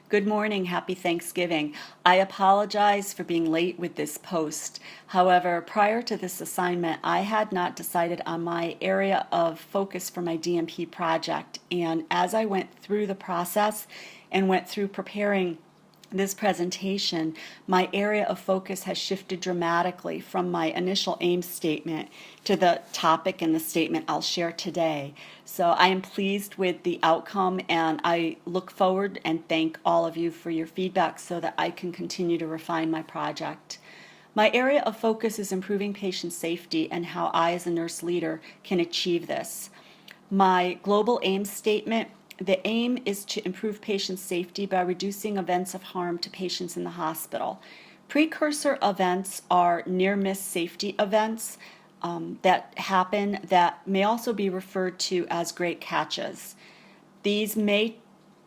Good morning, happy Thanksgiving. I apologize for being late with this post. However, prior to this assignment, I had not decided on my area of focus for my DNP project. And as I went through the process and went through preparing this presentation, my area of focus has shifted dramatically from my initial aim statement to the topic and the statement I'll share today. So I am pleased with the outcome, and I look forward and thank all of you for your feedback so that I can continue to refine my project. My area of focus is improving patient safety and how I, as a nurse leader, can achieve this. My global aim statement: the aim is to improve patient safety by reducing events of harm to patients in the hospital. Precursor events are near-miss safety events that happen that may also be referred to as great catches. These may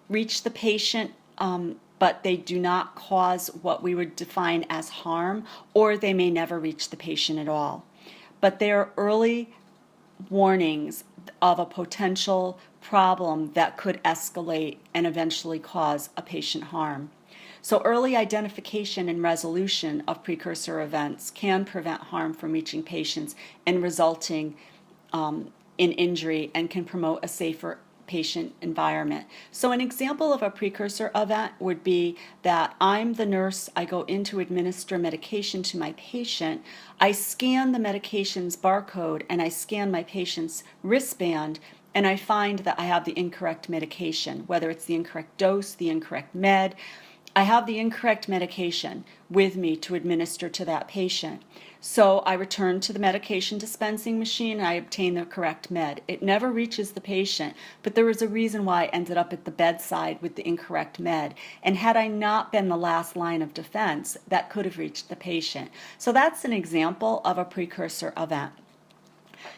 reach the patient, but they do not cause what we would define as harm, or they may never reach the patient at all. But they are early warnings of a potential problem that could escalate and eventually cause a patient harm. So early identification and resolution of precursor events can prevent harm from reaching patients and resulting in injury, and can promote a safer patient environment. So an example of a precursor event would be that I'm the nurse, I go in to administer medication to my patient, I scan the medication's barcode and I scan my patient's wristband, and I find that I have the incorrect medication, whether it's the incorrect dose, the incorrect med. I have the incorrect medication with me to administer to that patient. So I return to the medication dispensing machine and I obtain the correct med. It never reaches the patient, but there was a reason why I ended up at the bedside with the incorrect med. And had I not been the last line of defense, that could have reached the patient. So that's an example of a precursor event.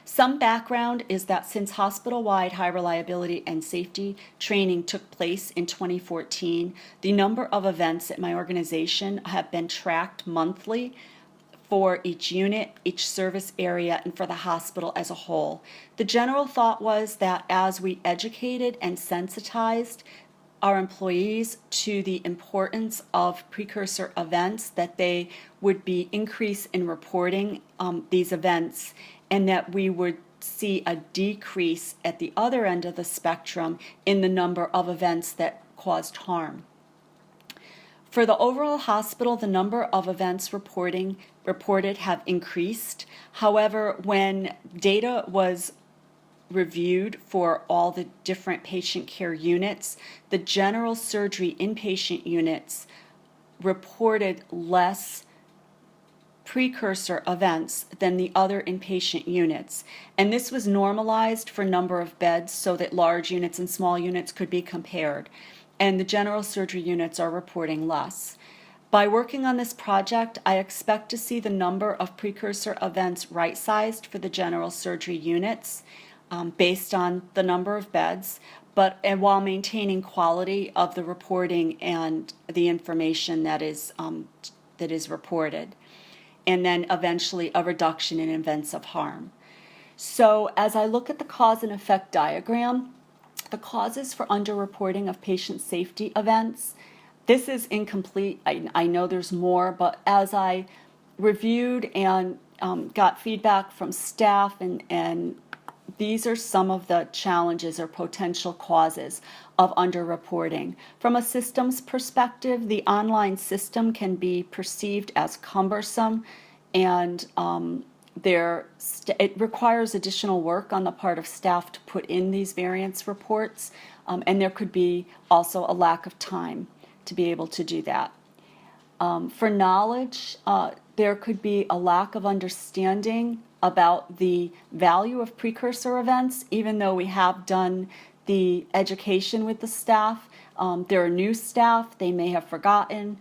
Some background is that since hospital-wide high reliability and safety training took place in 2014, the number of events at my organization have been tracked monthly for each unit, each service area, and for the hospital as a whole. The general thought was that as we educated and sensitized our employees to the importance of precursor events, that they would be increase in reporting these events, and that we would see a decrease at the other end of the spectrum in the number of events that caused harm. For the overall hospital, the number of events reported have increased. However, when data was reviewed for all the different patient care units, the general surgery inpatient units reported less precursor events than the other inpatient units. And this was normalized for number of beds so that large units and small units could be compared. And the general surgery units are reporting less. By working on this project, I expect to see the number of precursor events right-sized for the general surgery units based on the number of beds, and while maintaining quality of the reporting and the information that is reported, and then eventually a reduction in events of harm. So as I look at the cause and effect diagram, the causes for underreporting of patient safety events, this is incomplete. I know there's more, but as I reviewed and got feedback from staff, and these are some of the challenges or potential causes of underreporting. From a systems perspective, the online system can be perceived as cumbersome, and it requires additional work on the part of staff to put in these variance reports, and there could be also a lack of time to be able to do that. For knowledge, there could be a lack of understanding about the value of precursor events, even though we have done the education with the staff. There are new staff, they may have forgotten.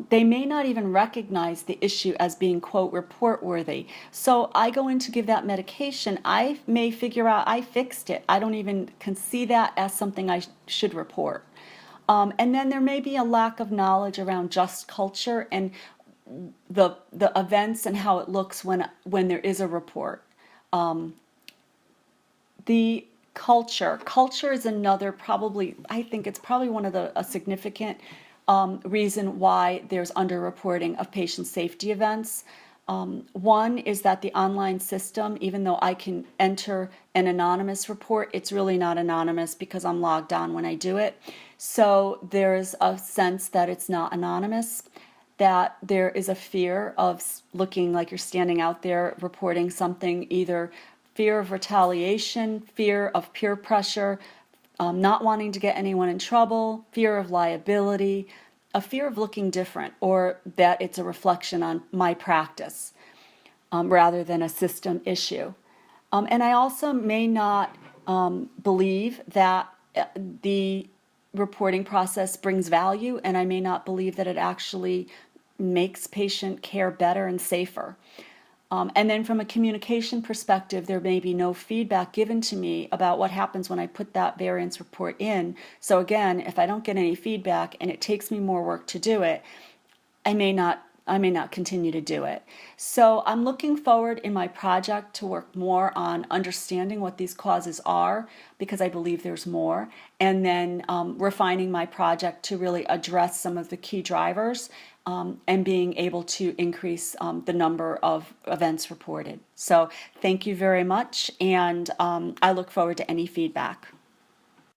They may not even recognize the issue as being, quote, report worthy. So I go in to give that medication, I may figure out I fixed it. I don't even can see that as something I should report. And then there may be a lack of knowledge around just culture and the events and how it looks when there is a report. The Culture is another, probably, I think it's probably one of a significant reason why there's underreporting of patient safety events. One is that the online system, even though I can enter an anonymous report, it's really not anonymous because I'm logged on when I do it. So there's a sense that it's not anonymous, that there is a fear of looking like you're standing out there reporting something, either fear of retaliation, fear of peer pressure, not wanting to get anyone in trouble, fear of liability, a fear of looking different, or that it's a reflection on my practice rather than a system issue. And I also may not believe that the reporting process brings value, and I may not believe that it actually makes patient care better and safer. And then from a communication perspective, there may be no feedback given to me about what happens when I put that variance report in. So again, if I don't get any feedback and it takes me more work to do it, I may not continue to do it. So I'm looking forward in my project to work more on understanding what these causes are, because I believe there's more, and then refining my project to really address some of the key drivers and being able to increase the number of events reported. So thank you very much, and I look forward to any feedback.